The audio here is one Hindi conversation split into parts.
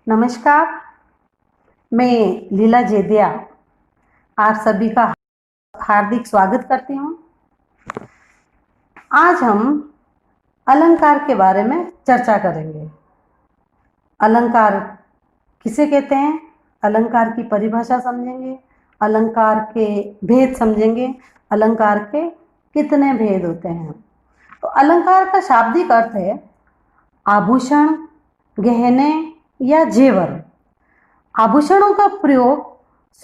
नमस्कार। मैं लीला जेदिया आप सभी का हार्दिक स्वागत करती हूँ। आज हम अलंकार के बारे में चर्चा करेंगे। अलंकार किसे कहते हैं, अलंकार की परिभाषा समझेंगे, अलंकार के भेद समझेंगे, अलंकार के कितने भेद होते हैं। तो अलंकार का शाब्दिक अर्थ है आभूषण, गहने या जेवर। आभूषणों का प्रयोग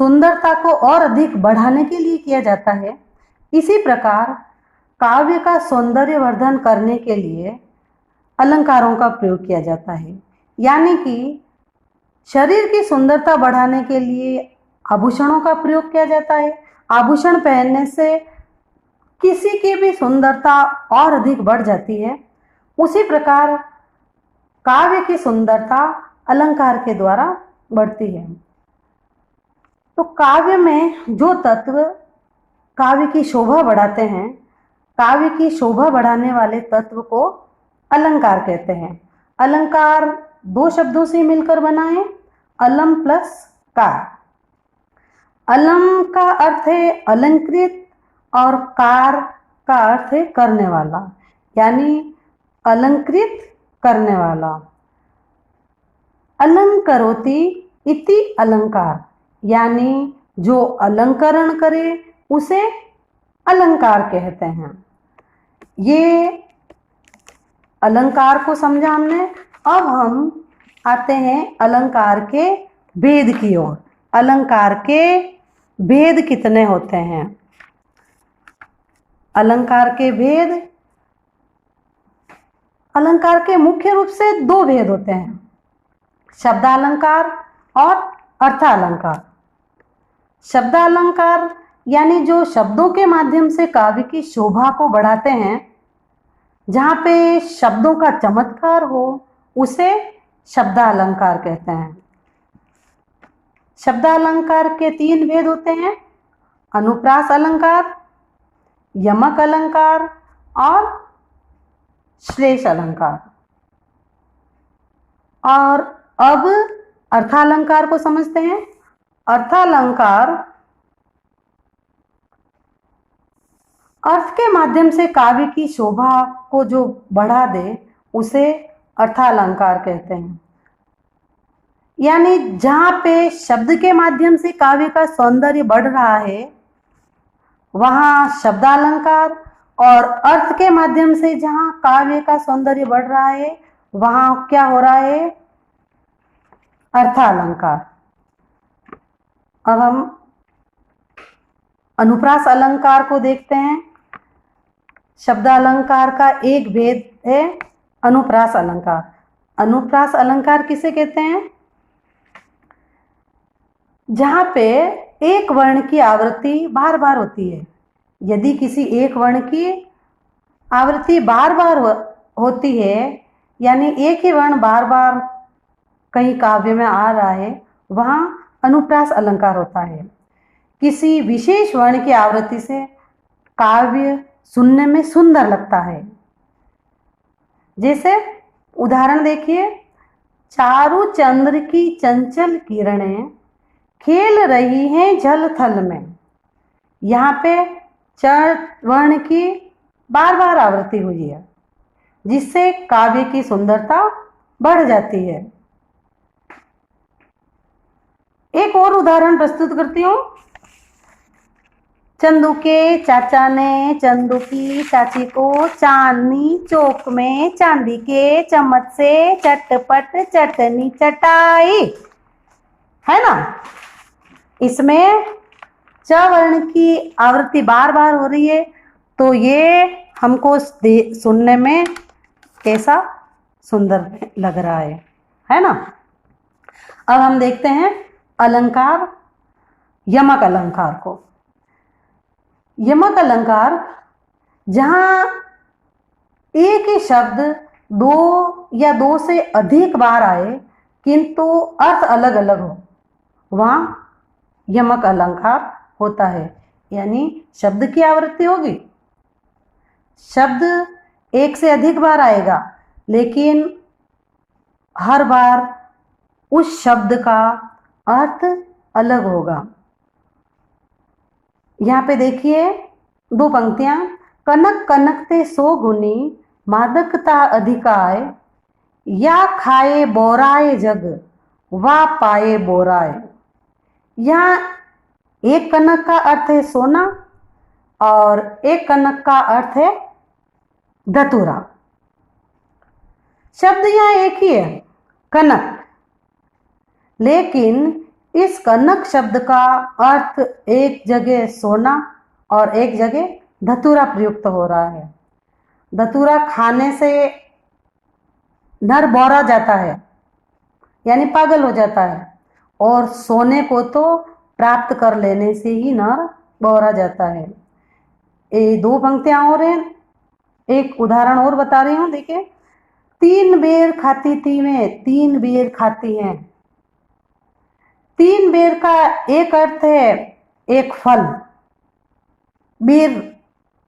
सुंदरता को और अधिक बढ़ाने के लिए किया जाता है। इसी प्रकार काव्य का सौंदर्यवर्धन करने के लिए अलंकारों का प्रयोग किया जाता है। यानी कि शरीर की सुंदरता बढ़ाने के लिए आभूषणों का प्रयोग किया जाता है। आभूषण पहनने से किसी की भी सुंदरता और अधिक बढ़ जाती है। उसी प्रकार काव्य की सुंदरता अलंकार के द्वारा बढ़ती है। तो काव्य में जो तत्व काव्य की शोभा बढ़ाते हैं, काव्य की शोभा बढ़ाने वाले तत्व को अलंकार कहते हैं। अलंकार दो शब्दों से मिलकर बना है, अलम प्लस कार। अलम का अर्थ है अलंकृत और कार का अर्थ है करने वाला, यानी अलंकृत करने वाला। अलंकरोति इति अलंकार, यानी जो अलंकरण करे उसे अलंकार कहते हैं। ये अलंकार को समझा हमने। अब हम आते हैं अलंकार के भेद की ओर। अलंकार के भेद कितने होते हैं? अलंकार के भेद, अलंकार के मुख्य रूप से दो भेद होते हैं, शब्दालंकार और अर्थालंकार। शब्दालंकार यानी जो शब्दों के माध्यम से काव्य की शोभा को बढ़ाते हैं, जहाँ पे शब्दों का चमत्कार हो, उसे शब्दालंकार कहते हैं। शब्दालंकार के तीन भेद होते हैं, अनुप्रास अलंकार, यमक अलंकार और श्लेष अलंकार। और अब अर्थालंकार को समझते हैं। अर्थालंकार अर्थ के माध्यम से काव्य की शोभा को जो बढ़ा दे, उसे अर्थालंकार कहते हैं। यानी जहाँ पे शब्द के माध्यम से काव्य का सौंदर्य बढ़ रहा है, वहाँ शब्दालंकार, और अर्थ के माध्यम से जहाँ काव्य का सौंदर्य बढ़ रहा है, वहाँ क्या हो रहा है? अर्थालंकार। अब हम अनुप्रास अलंकार को देखते हैं। शब्दालंकार का एक भेद है अनुप्रास अलंकार। अनुप्रास अलंकार किसे कहते हैं? जहाँ पे एक वर्ण की आवृत्ति बार बार होती है। यदि किसी एक वर्ण की आवृत्ति बार बार होती है, यानी एक ही वर्ण बार बार कहीं काव्य में आ रहा है, वहाँ अनुप्रास अलंकार होता है। किसी विशेष वर्ण की आवृत्ति से काव्य सुनने में सुंदर लगता है। जैसे उदाहरण देखिए, चारु चंद्र की चंचल किरणें खेल रही हैं जल थल में। यहाँ पे चर वर्ण की बार बार आवृत्ति हुई है, जिससे काव्य की सुंदरता बढ़ जाती है। एक और उदाहरण प्रस्तुत करती हूँ। चंदू के चाचा ने चंदू की चाची को चांदनी चौक में चांदी के चम्मच से चटपट चटनी चटाई, है ना। इसमें च वर्ण की आवृत्ति बार बार हो रही है, तो ये हमको सुनने में कैसा सुंदर लग रहा है ना। अब हम देखते हैं अलंकार, यमक अलंकार को। यमक अलंकार, जहाँ एक ही शब्द दो या दो से अधिक बार आए किंतु अर्थ अलग अलग हो, वहाँ यमक अलंकार होता है। यानी शब्द की आवृत्ति होगी, शब्द एक से अधिक बार आएगा, लेकिन हर बार उस शब्द का अर्थ अलग होगा। यहाँ पे देखिए 2 पंक्तियां। कनक कनकते सो गुनी, मादकता अधिकाय, या खाए बोराए जग, वा पाए बोराए। यहाँ एक कनक का अर्थ है सोना और एक कनक का अर्थ है धतूरा। शब्द यहाँ एक ही है, कनक, लेकिन इस कनक शब्द का अर्थ एक जगह सोना और एक जगह धतूरा प्रयुक्त हो रहा है। धतूरा खाने से नर बौरा जाता है, यानी पागल हो जाता है, और सोने को तो प्राप्त कर लेने से ही नर बौरा जाता है। ये 2 पंक्तियां और हैं, एक उदाहरण और बता रही हूं, देखिए। 3 बेर खाती थी मैं, 3 बेर खाती हैं। 3 बेर का एक अर्थ है एक फल, बेर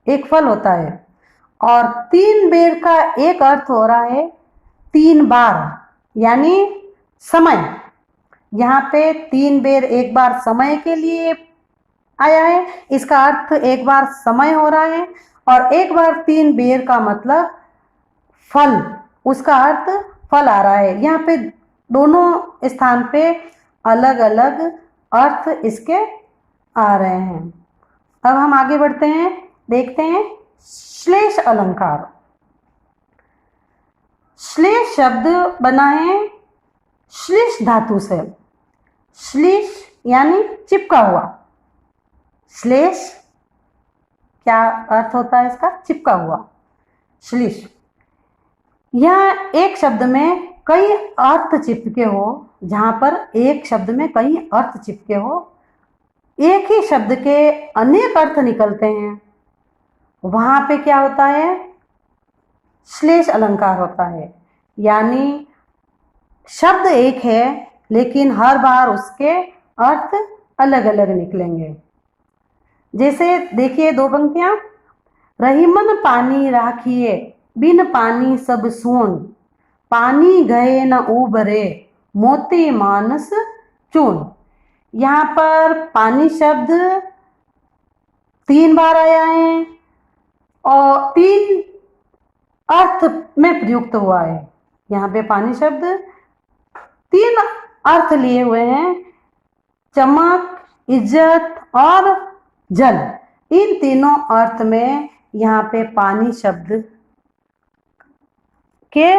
एक फल होता है, और 3 बेर का एक अर्थ हो रहा है 3 बार, यानी समय। यहाँ पे 3 बेर एक बार समय के लिए आया है, इसका अर्थ एक बार समय हो रहा है, और एक बार 3 बेर का मतलब फल, उसका अर्थ फल आ रहा है। यहाँ पे दोनों स्थान पे अलग अलग अर्थ इसके आ रहे हैं। अब हम आगे बढ़ते हैं, देखते हैं श्लेष अलंकार। श्लेष शब्द बना है श्लेष धातु से। श्लेष यानी चिपका हुआ। श्लेष क्या अर्थ होता है इसका? चिपका हुआ, श्लेष। यह एक शब्द में कई अर्थ चिपके हो, जहां पर एक शब्द में कई अर्थ चिपके हो, एक ही शब्द के अनेक अर्थ निकलते हैं, वहां पे क्या होता है? श्लेष अलंकार होता है। यानी शब्द एक है लेकिन हर बार उसके अर्थ अलग अलग निकलेंगे। जैसे देखिए 2 पंक्तियां। रहीमन पानी राखिए, बिन पानी सब सून, पानी गए न उबरे, मोती मानस चून। यहाँ पर पानी शब्द 3 बार आया है और 3 अर्थ में प्रयुक्त हुआ है। यहाँ पे पानी शब्द 3 अर्थ लिए हुए हैं, चमक, इज्जत और जल। इन तीनों अर्थ में यहाँ पे पानी शब्द के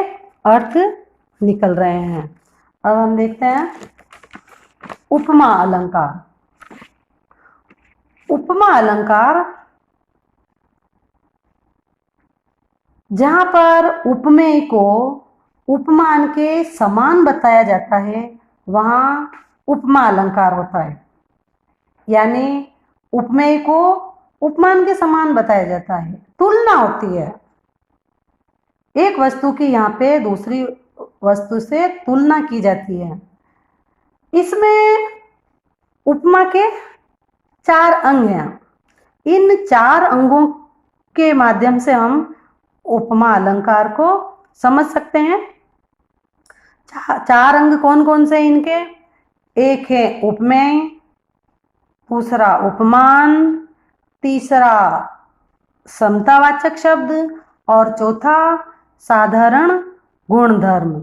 अर्थ निकल रहे हैं। अब हम देखते हैं उपमा अलंकार। उपमा अलंकार जहां पर उपमेय को उपमान के समान बताया जाता है, वहां उपमा अलंकार होता है। यानी उपमेय को उपमान के समान बताया जाता है, तुलना होती है। एक वस्तु की यहाँ पे दूसरी वस्तु से तुलना की जाती है। इसमें उपमा के 4 अंग हैं। इन 4 अंगों के माध्यम से हम उपमा अलंकार को समझ सकते हैं। 4 अंग कौन कौन से इनके? एक है उपमेय, दूसरा उपमान, तीसरा समतावाचक शब्द और चौथा साधारण गुणधर्म।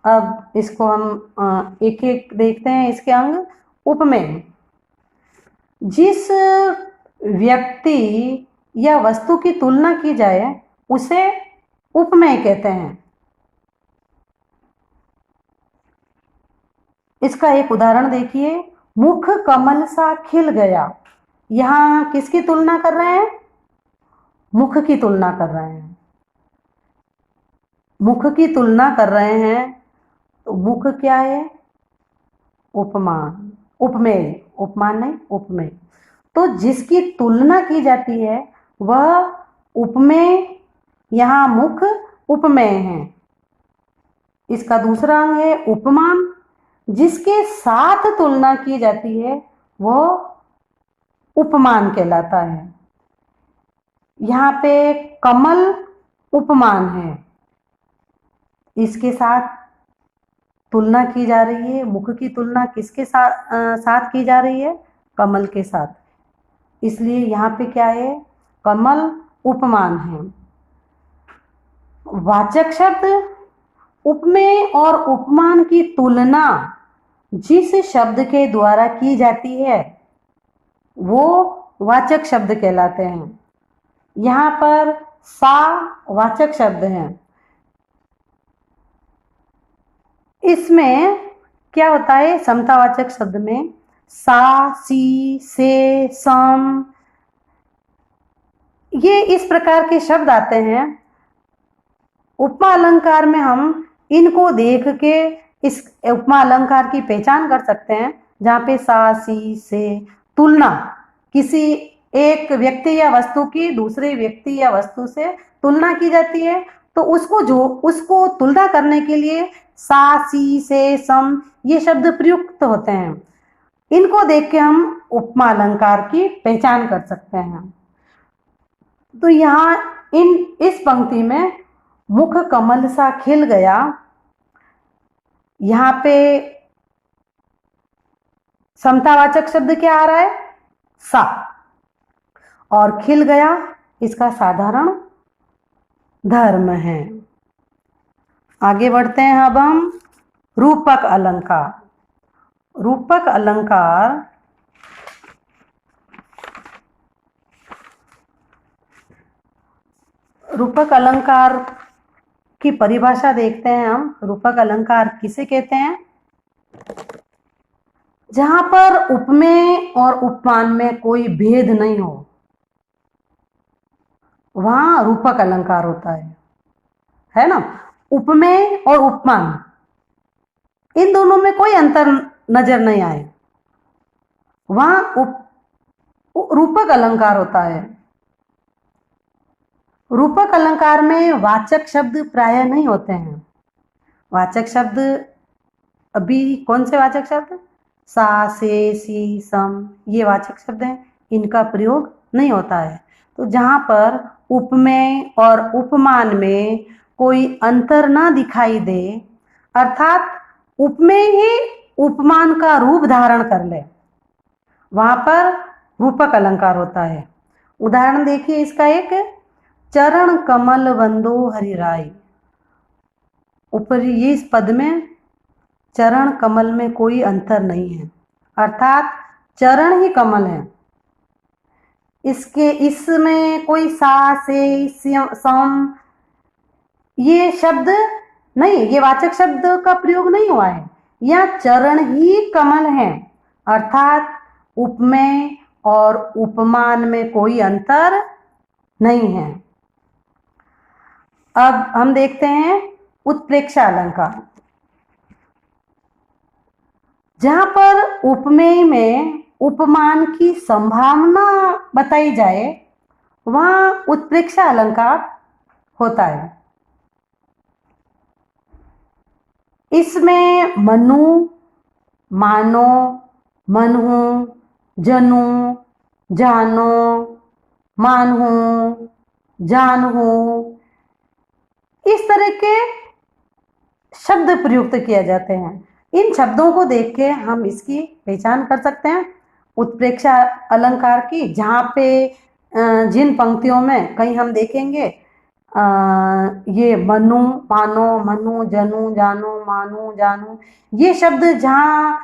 अब इसको हम एक एक देखते हैं इसके अंग। उपमेय, जिस व्यक्ति या वस्तु की तुलना की जाए उसे उपमेय कहते हैं। इसका एक उदाहरण देखिए। मुख कमल सा खिल गया। यहां किसकी तुलना कर रहे हैं? मुख की तुलना कर रहे हैं। मुख की तुलना कर रहे हैं तो मुख क्या है? उपमान, उपमेय, उपमान नहीं, उपमेय। तो जिसकी तुलना की जाती है वह उपमेय, यहाँ मुख उपमेय है। इसका दूसरा अंग है उपमान, जिसके साथ तुलना की जाती है वह उपमान कहलाता है। यहाँ पे कमल उपमान है, इसके साथ तुलना की जा रही है। मुख की तुलना किसके साथ की जा रही है? कमल के साथ। इसलिए यहाँ पे क्या है? कमल उपमान है। वाचक शब्द, उपमेय और उपमान की तुलना जिस शब्द के द्वारा की जाती है वो वाचक शब्द कहलाते हैं। यहाँ पर सा वाचक शब्द है। इसमें क्या होता है? समतावाचक शब्द में सा, सी, से, सम, ये इस प्रकार के शब्द आते हैं। उपमा अलंकार में हम इनको देख के इस उपमा अलंकार की पहचान कर सकते हैं, जहाँ पे सा, सी, से तुलना, किसी एक व्यक्ति या वस्तु की दूसरे व्यक्ति या वस्तु से तुलना की जाती है, तो उसको तुलना करने के लिए सा, सी, से, सम ये शब्द प्रयुक्त होते हैं। इनको देख के हम उपमा अलंकार की पहचान कर सकते हैं। तो यहाँ इस पंक्ति में मुख कमल सा खिल गया, यहाँ पे समतावाचक शब्द क्या आ रहा है? सा। और खिल गया इसका साधारण धर्म है। आगे बढ़ते हैं अब हम रूपक अलंकार। रूपक अलंकार रूपक अलंकार की परिभाषा देखते हैं हम। रूपक अलंकार किसे कहते हैं? जहां पर उपमेय और उपमान में कोई भेद नहीं हो, वहां रूपक अलंकार होता है ना। उपमेय और उपमान इन दोनों में कोई अंतर नजर नहीं आए, वहां रूपक अलंकार होता है। रूपक अलंकार में वाचक शब्द प्राय नहीं होते हैं। वाचक शब्द अभी कौन से वाचक शब्द? सा, से, सी, सम ये वाचक शब्द हैं, इनका प्रयोग नहीं होता है। तो जहां पर उपमेय और उपमान में कोई अंतर ना दिखाई दे, अर्थात उपमेय ही उपमान का रूप धारण कर ले, वहां पर रूपक अलंकार होता है। उदाहरण देखिए इसका एक, चरण कमल वंदो हरिराई। ऊपर ये इस पद में चरण कमल में कोई अंतर नहीं है, अर्थात चरण ही कमल है। इसमें कोई सा, से, सम ये शब्द नहीं, ये वाचक शब्द का प्रयोग नहीं हुआ है। यह चरण ही कमल है, अर्थात उपमेय और उपमान में कोई अंतर नहीं है। अब हम देखते हैं उत्प्रेक्षा अलंकार। जहां पर उपमेय में उपमान की संभावना बताई जाए, वहां उत्प्रेक्षा अलंकार होता है। इसमें मनु, मानो, मनहु, जनु, जानो, मानहु, जानहु इस तरह के शब्द प्रयुक्त किए जाते हैं। इन शब्दों को देख के हम इसकी पहचान कर सकते हैं उत्प्रेक्षा अलंकार की। जहाँ पे जिन पंक्तियों में कहीं हम देखेंगे ये मनु, मानो, मनु, जनु, जानो, मानो, जानू ये शब्द जहाँ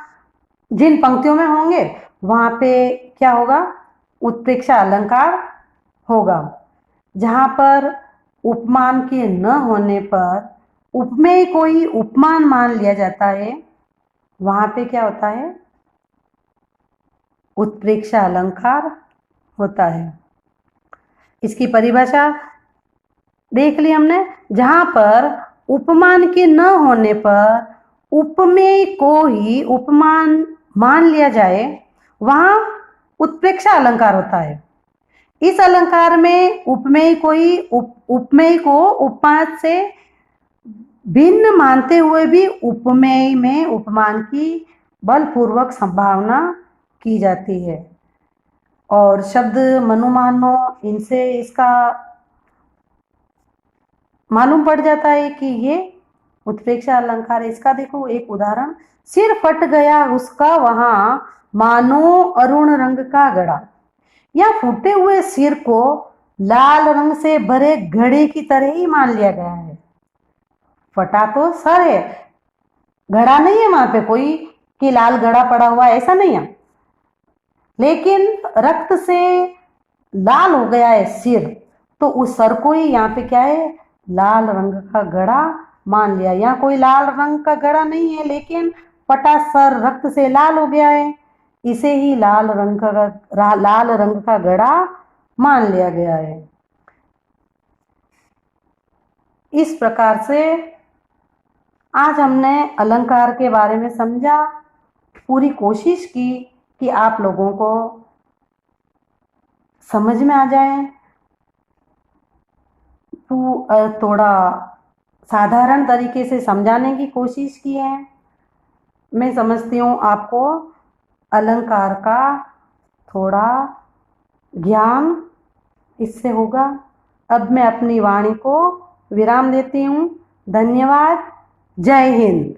जिन पंक्तियों में होंगे वहाँ पे क्या होगा? उत्प्रेक्षा अलंकार होगा। जहाँ पर उपमान के न होने पर उपमेय कोई उपमान मान लिया जाता है, वहां पे क्या होता है? उत्प्रेक्षा अलंकार होता है। इसकी परिभाषा देख ली हमने। जहां पर उपमान के न होने पर उपमेय को ही उपमान मान लिया जाए, वहां उत्प्रेक्षा अलंकार होता है। इस अलंकार में उपमेय को उपमान से भिन्न मानते हुए भी उपमेय में उपमान की बलपूर्वक संभावना की जाती है। और शब्द मनु, मानो इनसे इसका मालूम पड़ जाता है कि ये उत्प्रेक्षा अलंकार, इसका देखो एक उदाहरण, सिर फट गया उसका वहां मानो अरुण रंग का घड़ा। या फूटे हुए सिर को लाल रंग से भरे घड़े की तरह ही मान लिया गया है। फटा तो सर है, घड़ा नहीं है वहां पे कोई कि लाल घड़ा पड़ा हुआ है, ऐसा नहीं है। लेकिन रक्त से लाल हो गया है सिर, तो उस सर को ही यहाँ पे क्या है, लाल रंग का घड़ा मान लिया। यहाँ कोई लाल रंग का घड़ा नहीं है, लेकिन फटा सर रक्त से लाल हो गया है, इसे ही लाल रंग का घड़ा मान लिया गया है। इस प्रकार से आज हमने अलंकार के बारे में समझा। पूरी कोशिश की कि आप लोगों को समझ में आ जाए। थोड़ा साधारण तरीके से समझाने की कोशिश की है। मैं समझती हूँ आपको अलंकार का थोड़ा ज्ञान इससे होगा। अब मैं अपनी वाणी को विराम देती हूँ। धन्यवाद। जय हिंद।